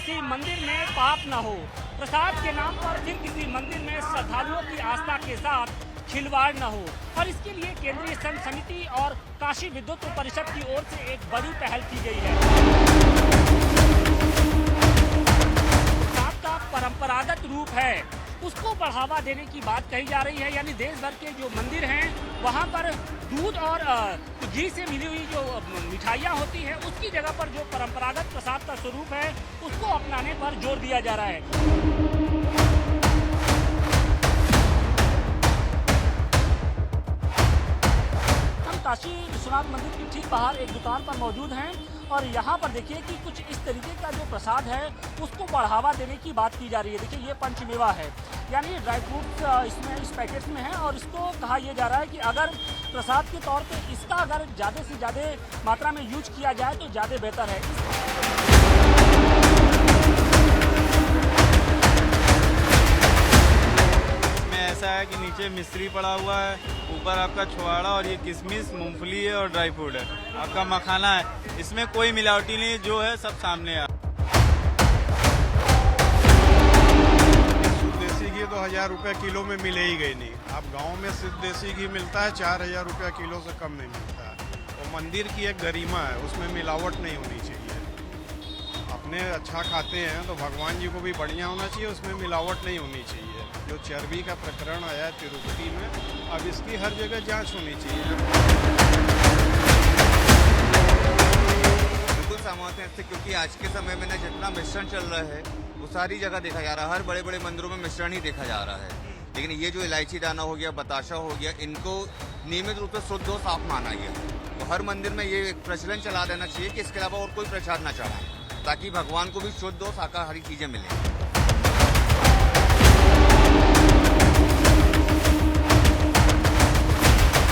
किसी मंदिर में पाप न हो, प्रसाद के नाम पर फिर किसी मंदिर में श्रद्धालुओं की आस्था के साथ खिलवाड़ न हो। और इसके लिए केंद्रीय संघ समिति और काशी विद्युत परिषद की ओर से एक बड़ी पहल की गई है। प्रसाद का परंपरागत रूप है, उसको बढ़ावा देने की बात कही जा रही है। यानी देश भर के जो मंदिर हैं वहाँ पर दूध और घी से मिली हुई जो मिठाइयाँ होती हैं उसकी जगह पर जो परंपरागत प्रसाद का स्वरूप है उसको अपनाने पर जोर दिया जा रहा है। हम काशी विश्वनाथ मंदिर के ठीक बाहर एक दुकान पर मौजूद हैं और यहाँ पर देखिए कि कुछ इस तरीके का जो प्रसाद है उसको बढ़ावा देने की बात की जा रही है। देखिए ये पंचमेवा है, यानी ड्राई फ्रूट्स इसमें इस पैकेट में है और इसको कहा यह जा रहा है कि अगर प्रसाद के तौर पे इसका अगर ज़्यादा से ज़्यादा मात्रा में यूज किया जाए तो ज़्यादा बेहतर है। इसमें ऐसा है कि नीचे मिश्री पड़ा हुआ है, ऊपर आपका छुआड़ा और ये किशमिश, मूंगफली है और ड्राई फ्रूट है, आपका मखाना है। इसमें कोई मिलावटी नहीं, जो है सब सामने है। देसी घी तो 1000 रुपये किलो में मिले ही गई नहीं। अब गांव में सिर्फ देसी घी मिलता है, 4000 रुपये किलो से कम नहीं मिलता है। तो मंदिर की एक गरिमा है, उसमें मिलावट नहीं होनी चाहिए। अपने अच्छा खाते हैं तो भगवान जी को भी बढ़िया होना चाहिए, उसमें मिलावट नहीं होनी चाहिए। जो चर्बी का प्रकरण आया है तिरुपति में, अब इसकी हर जगह जांच होनी चाहिए। बिल्कुल सहमत हैं इससे, क्योंकि आज के समय में ना जितना मिश्रण चल रहा है वो सारी जगह देखा जा रहा है। हर बड़े बड़े मंदिरों में मिश्रण ही देखा जा रहा है। लेकिन ये जो इलायची दाना हो गया, बताशा हो गया, इनको नियमित रूप से शुद्ध और साफ माना गया। तो हर मंदिर में ये एक प्रचलन चला देना चाहिए कि इसके अलावा और कोई प्रसाद न चढ़ाएं, ताकि भगवान को भी शुद्ध और शाकाहारी चीजें मिलें।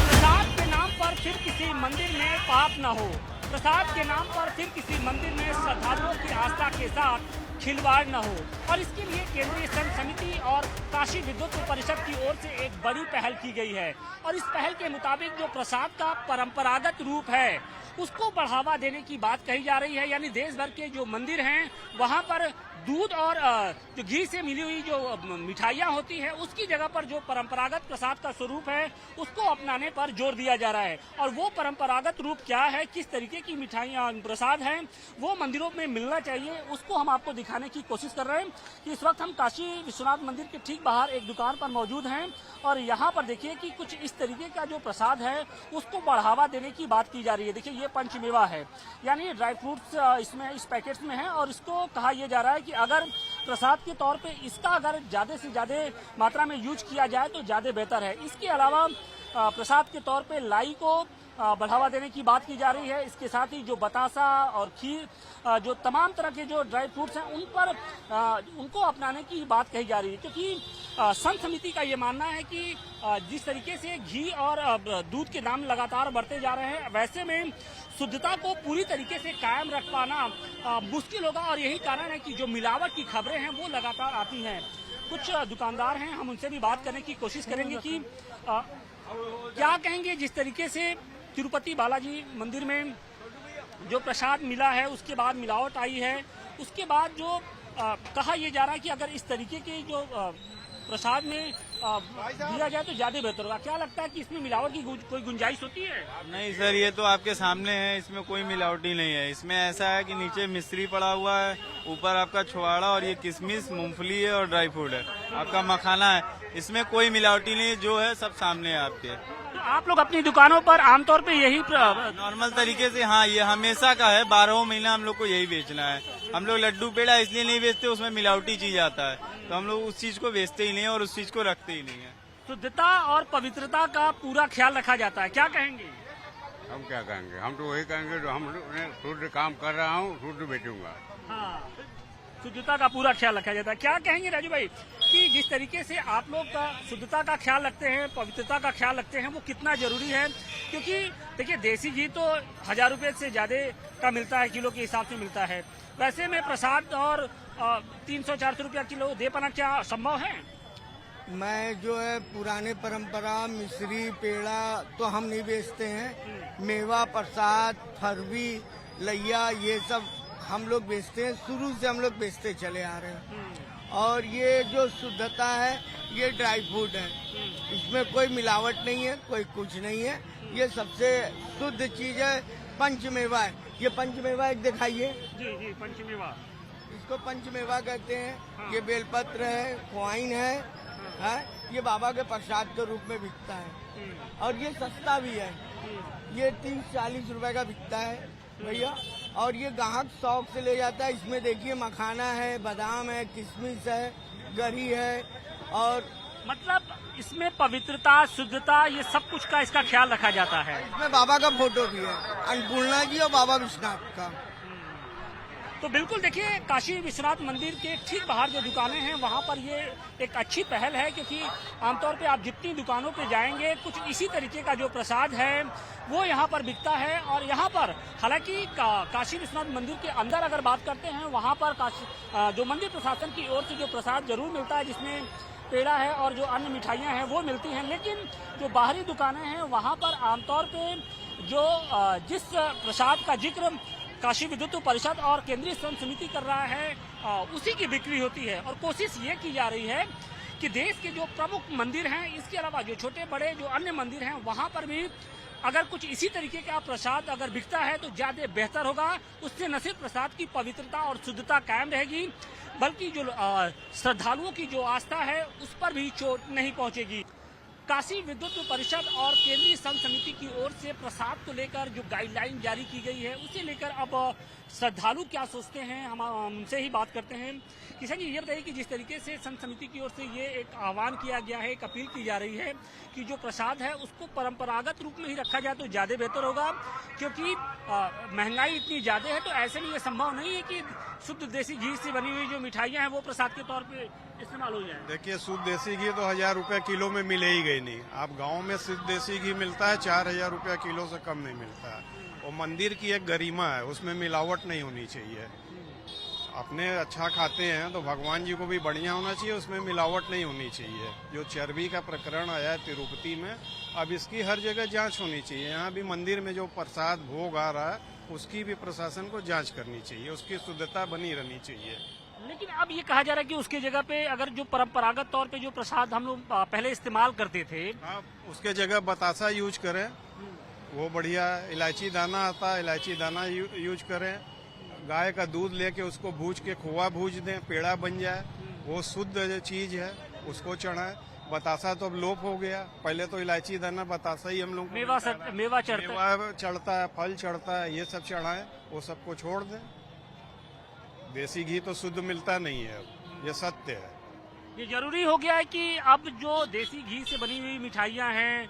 प्रसाद के नाम पर फिर किसी मंदिर में पाप न हो, प्रसाद के नाम पर फिर किसी मंदिर में श्रद्धालुओं की आस्था के साथ खिलवाड़ न हो। और इसके लिए केंद्रीय संघ समिति और काशी विद्युत परिषद की ओर से एक बड़ी पहल की गई है। और इस पहल के मुताबिक जो प्रसाद का परंपरागत रूप है उसको बढ़ावा देने की बात कही जा रही है। यानी देश भर के जो मंदिर हैं वहाँ पर दूध और जो घी से मिली हुई जो मिठाइयाँ होती हैं उसकी जगह पर जो परंपरागत प्रसाद का स्वरूप है उसको अपनाने पर जोर दिया जा रहा है। और वो परंपरागत रूप क्या है, किस तरीके की मिठाइयाँ प्रसाद हैं वो मंदिरों में मिलना चाहिए, उसको हम आपको दिखाने की कोशिश कर रहे हैं। कि इस वक्त हम काशी विश्वनाथ मंदिर के ठीक बाहर एक दुकान पर मौजूद हैं और यहाँ पर देखिए कि कुछ इस तरीके का जो प्रसाद है उसको बढ़ावा देने की बात की जा रही है। देखिए ये पंचमेवा है, यानी ड्राई फ्रूट्स इसमें इस पैकेट में है और इसको कहा यह जा रहा है कि अगर प्रसाद के तौर पे इसका अगर ज़्यादा से ज़्यादा मात्रा में यूज किया जाए तो ज़्यादा बेहतर है। इसके अलावा प्रसाद के तौर पे लाई को बढ़ावा देने की बात की जा रही है। इसके साथ ही जो बतासा और खीर, जो तमाम तरह के जो ड्राई फ्रूट्स हैं उन पर उनको अपनाने की बात कही जा रही है। क्योंकि संघ समिति का ये मानना है कि जिस तरीके से घी और दूध के दाम लगातार बढ़ते जा रहे हैं, वैसे में शुद्धता को पूरी तरीके से कायम रख पाना मुश्किल होगा। और यही कारण है कि जो मिलावट की खबरें हैं वो लगातार आती हैं। कुछ दुकानदार हैं, हम उनसे भी बात करने की कोशिश करेंगे कि क्या कहेंगे जिस तरीके से तिरुपति बालाजी मंदिर में जो प्रसाद मिला है उसके बाद मिलावट आई है, उसके बाद जो कहा यह जा रहा है कि अगर इस तरीके के जो प्रसाद में दिया जाए तो ज्यादा बेहतर होगा। क्या लगता है कि इसमें मिलावट की कोई गुंजाइश होती है? नहीं सर, ये तो आपके सामने है, इसमें कोई मिलावटी नहीं है। इसमें ऐसा है कि नीचे मिश्री पड़ा हुआ है, ऊपर आपका छुआड़ा और ये किशमिश, मूंगफली है और ड्राई फ्रूट है, आपका मखाना है। इसमें कोई मिलावटी नहीं, जो है सब सामने है आपके। तो आप लोग अपनी दुकानों पर आमतौर पे यही नॉर्मल तरीके से, हाँ, ये हमेशा का है, 12 महीना हम लोग को यही बेचना है। हम लोग लड्डू पेड़ा इसलिए नहीं बेचते, उसमें मिलावटी चीज आता है, तो हम लोग उस चीज को बेचते ही नहीं है और उस चीज को रखते ही नहीं है। शुद्धता और पवित्रता का पूरा ख्याल रखा जाता है, क्या कहेंगे? हम क्या कहेंगे, हम तो वही कहेंगे जो हम शुद्ध काम कर रहा हूँ, शुद्ध बेचूंगा। हाँ, शुद्धता का पूरा ख्याल रखा जाता है। क्या कहेंगे राजू भाई कि जिस तरीके से आप लोग का शुद्धता का ख्याल रखते हैं, पवित्रता का ख्याल रखते हैं, वो कितना जरूरी है? क्योंकि देखिए देसी घी तो 1000 रुपये से ज्यादा का मिलता है, किलो के हिसाब से मिलता है। वैसे में प्रसाद और 300-400 रुपया किलो दे पाना क्या संभव है? मैं जो है पुराने परंपरा मिश्री पेड़ा तो हम नहीं बेचते हैं। मेवा प्रसाद फरवी लैया ये सब हम लोग बेचते हैं, शुरू से हम लोग बेचते चले आ रहे हैं। और ये जो शुद्धता है ये ड्राई फ्रूट है, इसमें कोई मिलावट नहीं है, कोई कुछ नहीं है। ये सबसे शुद्ध चीज है। पंचमेवा है, ये पंचमेवा एक दिखाइए। जी जी, पंचमेवा, इसको पंचमेवा कहते हैं। ये बेलपत्र है, क्वाइन है, ये बाबा के प्रसाद के रूप में बिकता है और ये सस्ता भी है। ये 30-40 रुपए का बिकता है भैया, और ये ग्राहक शौक से ले जाता है। इसमें देखिए मखाना है, बादाम है, किशमिश है, गरी है, और मतलब इसमें पवित्रता, शुद्धता, ये सब कुछ का इसका ख्याल रखा जाता है। इसमें बाबा का फोटो भी है, अन्नपूर्णा जी और बाबा विश्वनाथ का। तो बिल्कुल देखिए, काशी विश्वनाथ मंदिर के ठीक बाहर जो दुकानें हैं वहाँ पर ये एक अच्छी पहल है, क्योंकि आमतौर पे आप जितनी दुकानों पे जाएंगे कुछ इसी तरीके का जो प्रसाद है वो यहाँ पर बिकता है। और यहाँ पर हालांकि काशी विश्वनाथ मंदिर के अंदर अगर बात करते हैं, वहाँ पर जो मंदिर प्रशासन की ओर से जो प्रसाद जरूर मिलता है, जिसमें पेड़ा है और जो अन्य मिठाइयाँ हैं वो मिलती हैं, लेकिन जो बाहरी दुकानें हैं वहाँ पर आमतौर पे जो जिस प्रसाद का जिक्र काशी विद्युत परिषद और केंद्रीय संत समिति कर रहा है, उसी की बिक्री होती है। और कोशिश ये की जा रही है कि देश के जो प्रमुख मंदिर हैं, इसके अलावा जो छोटे बड़े जो अन्य मंदिर हैं, वहाँ पर भी अगर कुछ इसी तरीके का प्रसाद अगर बिकता है तो ज्यादा बेहतर होगा। उससे न सिर्फ प्रसाद की पवित्रता और शुद्धता कायम रहेगी, बल्कि जो श्रद्धालुओं की जो आस्था है उस पर भी चोट नहीं पहुंचेगी। काशी विद्युत परिषद और केंद्रीय संत समिति की ओर से प्रसाद को लेकर जो गाइडलाइन जारी की गई है, उसे लेकर अब श्रद्धालु क्या सोचते हैं, हम उनसे ही बात करते हैं। किशन जी, ये बताइए कि जिस तरीके से संत समिति की ओर से ये एक आह्वान किया गया है, एक अपील की जा रही है कि जो प्रसाद है उसको परंपरागत रूप में ही रखा जाए तो ज्यादा बेहतर होगा, क्योंकि महंगाई इतनी ज्यादा है। तो ऐसे में ये संभव नहीं है कि शुद्ध देसी घी से बनी हुई जो मिठाइयाँ हैं वो प्रसाद के तौर पे इस्तेमाल हो जाए। देखिए, शुद्ध देसी घी तो 1000 रुपया किलो में मिले ही गई नहीं। आप गांव में शुद्ध देसी घी मिलता है 4000 रुपया किलो से कम नहीं मिलता है। वो मंदिर की एक गरिमा है, उसमें मिलावट नहीं होनी चाहिए। अपने अच्छा खाते हैं तो भगवान जी को भी बढ़िया होना चाहिए, उसमें मिलावट नहीं होनी चाहिए। जो चर्बी का प्रकरण आया है तिरुपति में, अब इसकी हर जगह जांच होनी चाहिए। यहाँ भी मंदिर में जो प्रसाद भोग आ रहा है उसकी भी प्रशासन को जांच करनी चाहिए, उसकी शुद्धता बनी रहनी चाहिए। लेकिन अब ये कहा जा रहा है कि उसकी जगह पे अगर जो परंपरागत तौर पे जो प्रसाद हम लोग पहले इस्तेमाल करते थे, आप उसके जगह बतासा यूज करें, वो बढ़िया। इलायची दाना आता है, इलायची दाना यूज करें। गाय का दूध लेके उसको भूज के खोआ भूज दें, पेड़ा बन जाए, वो शुद्ध चीज है, उसको चढ़ाएं। बतासा तो अब लोप हो गया, पहले तो इलायची दाना बतासा ही हम लोग मेवा चढ़ता है, फल चढ़ता है, ये सब चढ़ाएं, वो सबको छोड़ दें। देसी घी तो शुद्ध मिलता नहीं है, ये सत्य है। ये जरूरी हो गया है कि अब जो देसी घी से बनी हुई मिठाइयाँ हैं,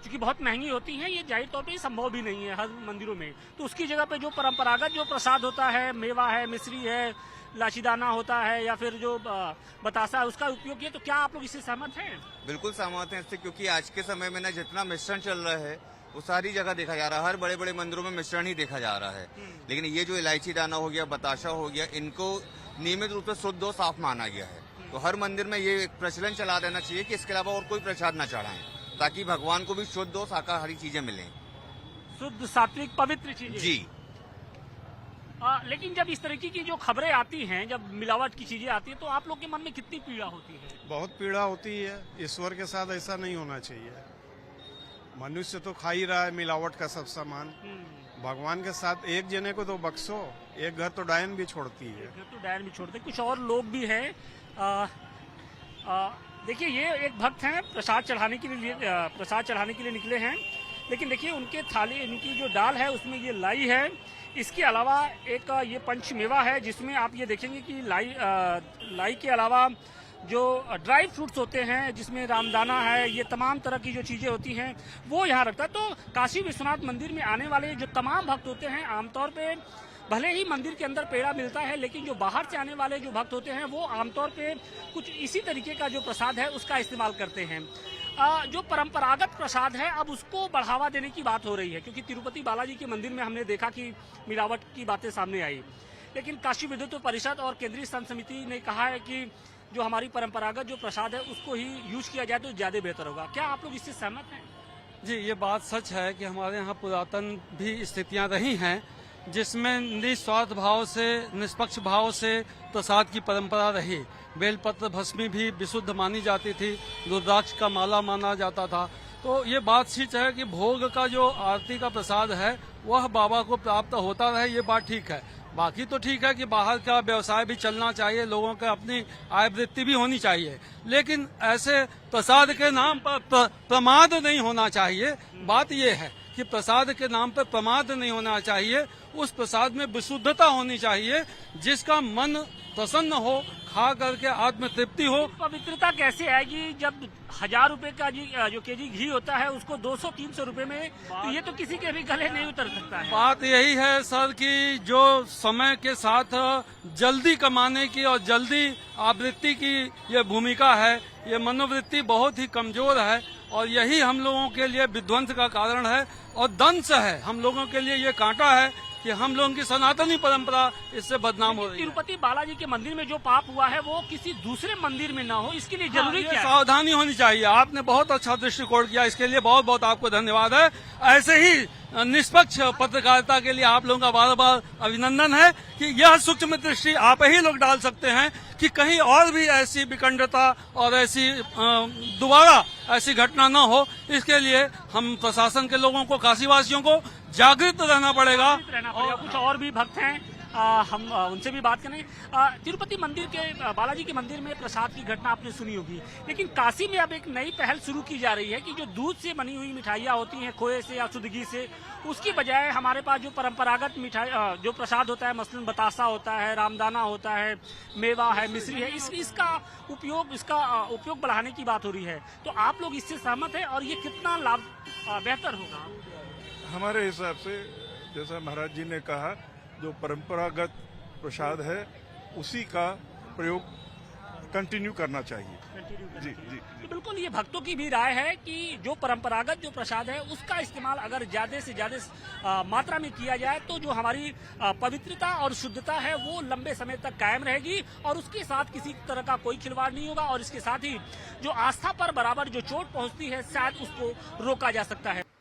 क्योंकि बहुत महंगी होती हैं, ये जाहिर तौर पे संभव भी नहीं है हर मंदिरों में, तो उसकी जगह पे जो परंपरागत जो प्रसाद होता है, मेवा है, मिश्री है, लाचीदाना होता है, या फिर जो बतासा है, उसका उपयोग किया। तो क्या आप लोग इससे सहमत हैं? बिल्कुल सहमत हैं इससे, क्योंकि आज के समय में ना जितना मिश्रण चल रहा है वो सारी जगह देखा जा रहा है। हर बड़े बड़े मंदिरों में मिश्रण ही देखा जा रहा है। लेकिन ये जो इलायची दाना हो गया, बताशा हो गया, इनको नियमित रूप से शुद्ध और साफ माना गया है। तो हर मंदिर में ये एक प्रचलन चला देना चाहिए कि इसके अलावा और कोई प्रसाद न चढ़ाएं, ताकि भगवान को भी शुद्ध और शाकाहारी चीजें मिलें, शुद्ध, सात्विक, पवित्र चीजें। जी। लेकिन जब इस तरीके की जो खबरें आती हैं, जब मिलावट की चीजें आती हैं, तो आप लोग के मन में कितनी पीड़ा होती है? बहुत पीड़ा होती है। ईश्वर के साथ ऐसा नहीं होना चाहिए। मनुष्य तो खा ही रहा है मिलावट का सब सामान। भगवान के साथ एक जने को तो बख्शो, एक घर तो डायन भी छोड़ती है। तो डायन भी छोड़ते, कुछ और लोग भी हैं। देखिए, ये एक भक्त हैं, प्रसाद चढ़ाने के लिए निकले हैं। लेकिन देखिए, उनके थाली, इनकी जो डाल है उसमें ये लाई है। इसके अलावा एक ये पंचमेवा है, जिसमें आप ये देखेंगे कि लाई के अलावा जो ड्राई फ्रूट्स होते हैं, जिसमें रामदाना है, ये तमाम तरह की जो चीजें होती हैं वो यहाँ रखता है। तो काशी विश्वनाथ मंदिर में आने वाले जो तमाम भक्त होते हैं, आमतौर पे भले ही मंदिर के अंदर पेड़ा मिलता है, लेकिन जो बाहर से आने वाले जो भक्त होते हैं वो आमतौर पे कुछ इसी तरीके का जो प्रसाद है उसका इस्तेमाल करते हैं। जो परंपरागत प्रसाद है, अब उसको बढ़ावा देने की बात हो रही है, क्योंकि तिरुपति बालाजी के मंदिर में हमने देखा कि मिलावट की बातें सामने आई। लेकिन काशी विद्युत परिषद और केंद्रीय संत समिति ने कहा है कि जो हमारी परंपरागत जो प्रसाद है उसको ही यूज किया जाए तो ज्यादा बेहतर होगा। क्या आप लोग इससे सहमत हैं? जी, ये बात सच है कि हमारे यहाँ पुरातन भी स्थितियाँ रही हैं जिसमें निस्वार्थ भाव से, निष्पक्ष भाव से प्रसाद की परंपरा रही। बेलपत्र भस्मी भी विशुद्ध मानी जाती थी, रुद्राक्ष का माला माना जाता था। तो ये बात सच है कि भोग का जो आरती का प्रसाद है वह बाबा को प्राप्त होता रहे, ये बात ठीक है। बाकी तो ठीक है कि बाहर का व्यवसाय भी चलना चाहिए, लोगों का अपनी आय वृत्ति भी होनी चाहिए, लेकिन ऐसे प्रसाद के नाम पर प्रमाद नहीं होना चाहिए। बात ये है कि प्रसाद के नाम पर प्रमाद नहीं होना चाहिए। उस प्रसाद में विशुद्धता होनी चाहिए, जिसका मन प्रसन्न हो, खा करके आत्म तृप्ति हो। पवित्रता कैसे आएगी जब 1000 रुपए का जो केजी घी होता है उसको 200-300 रुपए में, तो ये तो किसी के भी गले नहीं उतर सकता है। बात यही है सर कि जो समय के साथ जल्दी कमाने की और जल्दी आवृत्ति की ये भूमिका है, ये मनोवृत्ति बहुत ही कमजोर है और यही हम लोगों के लिए विध्वंस का कारण है और दंश है। हम लोगों के लिए ये कांटा है कि हम लोगों की सनातनी परंपरा इससे बदनाम हो रही है। तिरुपति बालाजी के मंदिर में जो पाप हुआ है वो किसी दूसरे मंदिर में ना हो, इसके लिए जरूरी क्या है? सावधानी होनी चाहिए। आपने बहुत अच्छा दृष्टिकोण किया, इसके लिए बहुत बहुत आपको धन्यवाद है। ऐसे ही निष्पक्ष पत्रकारिता के लिए आप लोगों का बार बार अभिनंदन है कि यह सूक्ष्म दृष्टि आप ही लोग डाल सकते हैं कि कहीं और भी ऐसी विकंडता और ऐसी दोबारा ऐसी घटना न हो। इसके लिए हम प्रशासन के लोगों को, काशीवासियों को जागृत रहना पड़ेगा। और कुछ और भी भक्त हैं, हम उनसे भी बात करें। तिरुपति मंदिर के, बालाजी के मंदिर में प्रसाद की घटना आपने सुनी होगी, लेकिन काशी में अब एक नई पहल शुरू की जा रही है कि जो दूध से बनी हुई मिठाइयाँ होती हैं, खोए से या शुद्ध घी से, उसकी बजाय हमारे पास जो परंपरागत मिठाई जो प्रसाद होता है, मसलन बतासा होता है, रामदाना होता है, मेवा है, मिश्री है, इसका उपयोग बढ़ाने की बात हो रही है। तो आप लोग इससे सहमत है और ये कितना लाभ बेहतर होगा? हमारे हिसाब से जैसा महाराज जी ने कहा, जो परंपरागत प्रसाद है उसी का प्रयोग कंटिन्यू करना चाहिए। जी जी। तो बिल्कुल ये भक्तों की भी राय है कि जो परंपरागत जो प्रसाद है उसका इस्तेमाल अगर ज्यादा से ज्यादा मात्रा में किया जाए तो जो हमारी पवित्रता और शुद्धता है वो लंबे समय तक कायम रहेगी और उसके साथ किसी तरह का कोई खिलवाड़ नहीं होगा और इसके साथ ही जो आस्था पर बराबर जो चोट पहुंचती है शायद उसको रोका जा सकता है।